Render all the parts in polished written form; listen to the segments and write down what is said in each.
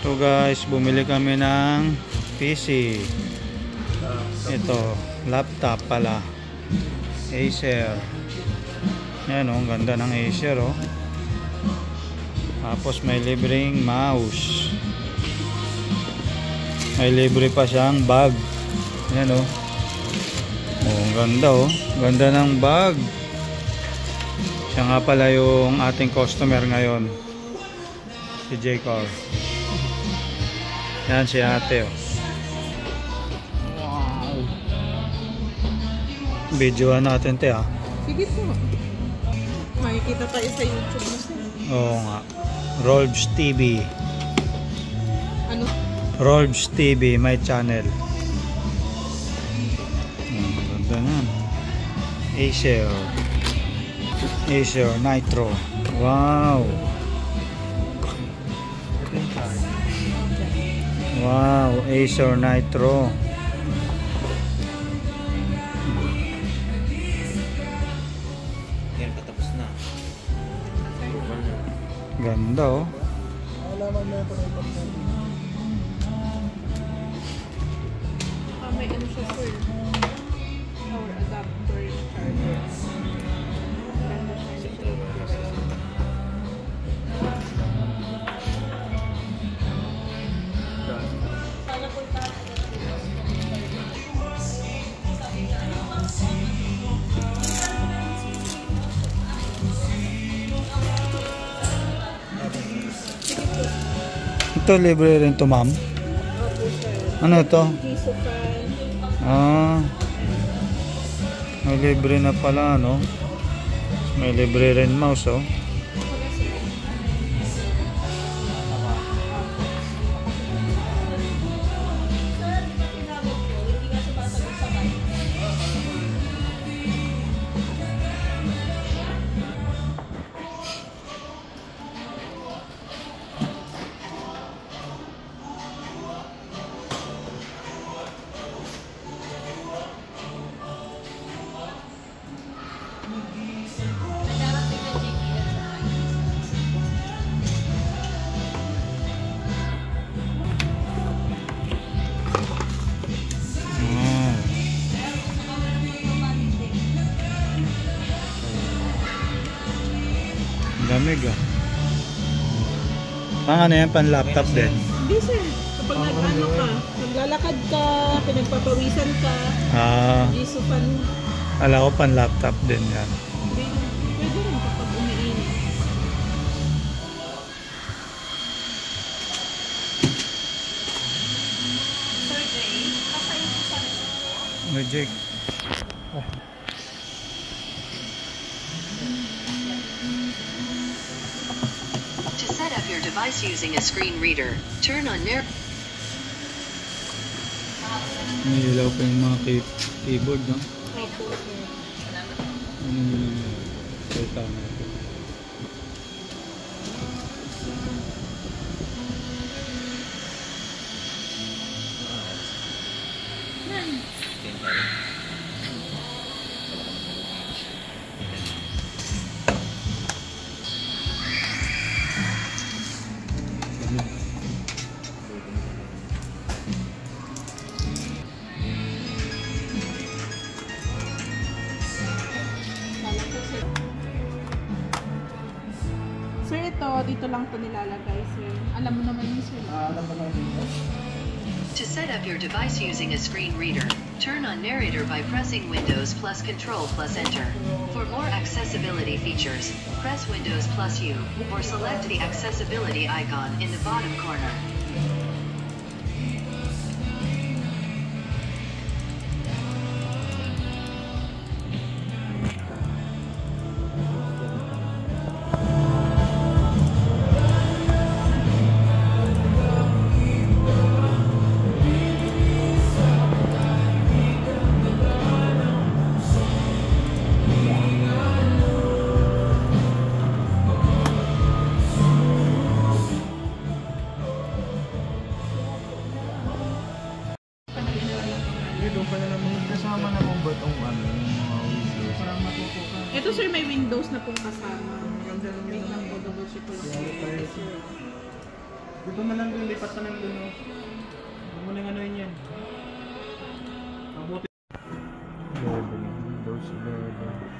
So guys, bumili kami ng PC. Ito, laptop pala. Acer. Yan oh, ang ganda ng Acer oh. Tapos may libreng mouse. May libre pa siyang bag. Yan oh. Oh, ang ganda oh. Ganda ng bag. Siya nga pala yung ating customer ngayon. Si J-Car. Yan si ate oh. Wow. Videoan natin te ah. Sige po. Makikita tayo sa YouTube mo sir. Oo nga. Rolbs TV. Ano? Rolbs TV, my channel. Ganda na. Acer. Acer Nitro. Wow. Wow, Acer Nitro. Yan, patapos na. Ganda oh. May ano siya sir. Power adapter charger. Ganda siya. Ito libre rin to ma'am. Ano ito? Gisupan. Ah, may libre na pala no. May libre rin mouse oh. Lamig ah. Pang ano yan? Pan laptop din? Hindi sir. Kapag nag-ano ka, naglalakad ka, pinagpapawisan ka, gisupan. Ala ko pan laptop din yan. Pwede rin kapag umiinit. Sir Jay, kasayin ko sa Magic. Set up your device using a screen reader. Turn on narrator. May ilaw pa yung mga keyboard no? Kita natin. Sir, ito, dito lang to nilalagay, sir. Alam mo naman yun, sir. To set up your device using a screen reader, turn on narrator by pressing Windows plus Control plus Enter. For more accessibility features, press Windows plus U, or select the accessibility icon in the bottom corner. Doon pa na naman kasama naman ba itong ano, yung mga Windows? Parang matuto ka. Ito sir, may Windows na pong kasama. Wait lang po, double check ko lang. Ito na lang yung lipat na lang dun. Huwag mo nang ano yun yan. Mabuti. Windows 11.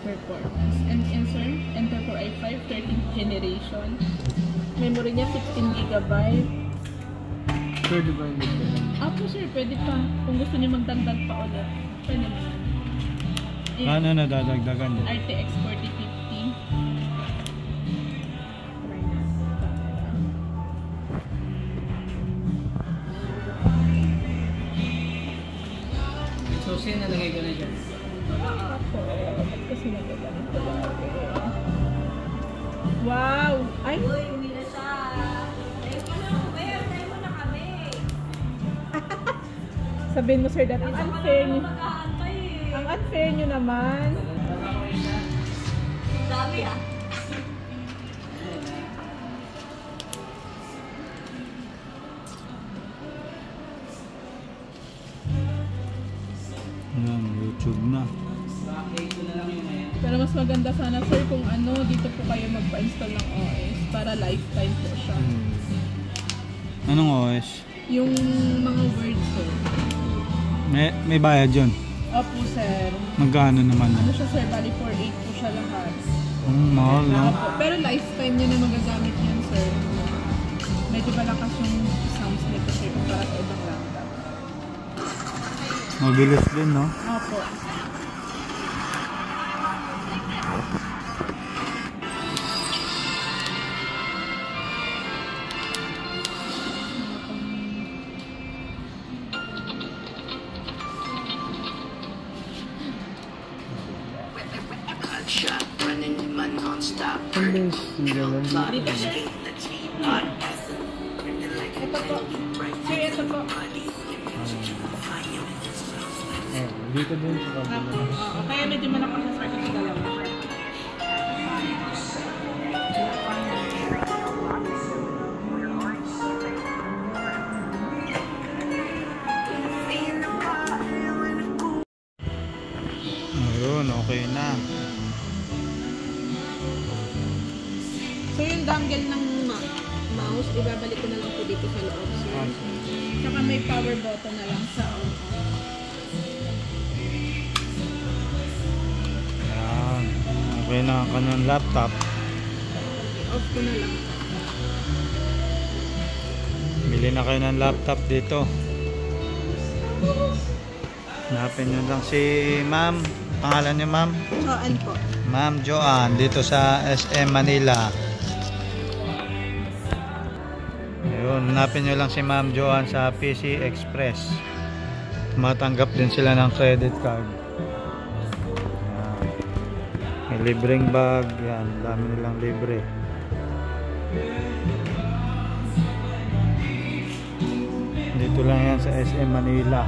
Performance. And insert, enter for i5 13th generation. Memory niya 16GB. Pwede ba yung lipat? Apo sir, pwede pa. Kung gusto niyo magdagdag pa ulit. Pwede mo. Ano na dadagdagan niyo? RTX 4050. So, siya nalagay ko na dyan. Ako, ba't kasi nagaganito lagi? Wow! Ay! Uy, uwi na siya. Tayo mo na, Uber. Tayo mo na kami. Sabihin mo sir, that is unfair niyo. Mag-aantay eh. Ang unfair niyo naman. Ang dami ah. Ayan, YouTube na. Pero mas maganda sana sir kung ano, dito po kayo magpa-install ng OS para lifetime po siya. Anong OS? Yung mga words sir. May bayad yun. Opo sir. Magkano naman Ano yun? siya sir, bali 4.8 po siya lahat. Mahal no? Opo. Pero lifetime niya na magagamit yan sir. Medyo malakas yung sounds nito sir kumpara sa ibang laptop. Mabilis din no? Opo. Shot running man non-stop. Ang ganun. Dito sir. Ito po. Sir, ito po. Dito din sa kabila. Opo. Oo. Kaya medyo malakas sa sir kasi dalawa. Ayun, okay na. So yung dangle ng mouse, ibabalik ko na lang po dito sa loob, sir. Saka may power button na lang sa on. Ayan. Okay na ang kanyang laptop. Off ko na lang. Bili na kayo ng laptop dito. Hanapin nyo lang si ma'am. Pangalan niyo ma'am? Joan po. Ma'am Joan dito sa SM Manila. Ayun, hanapin nyo lang si Ma'am Joan sa PC Express. Matanggap din sila ng credit card. Ayan. May libreng bag. Yan, dami nilang libre. Dito lang yan sa SM Manila.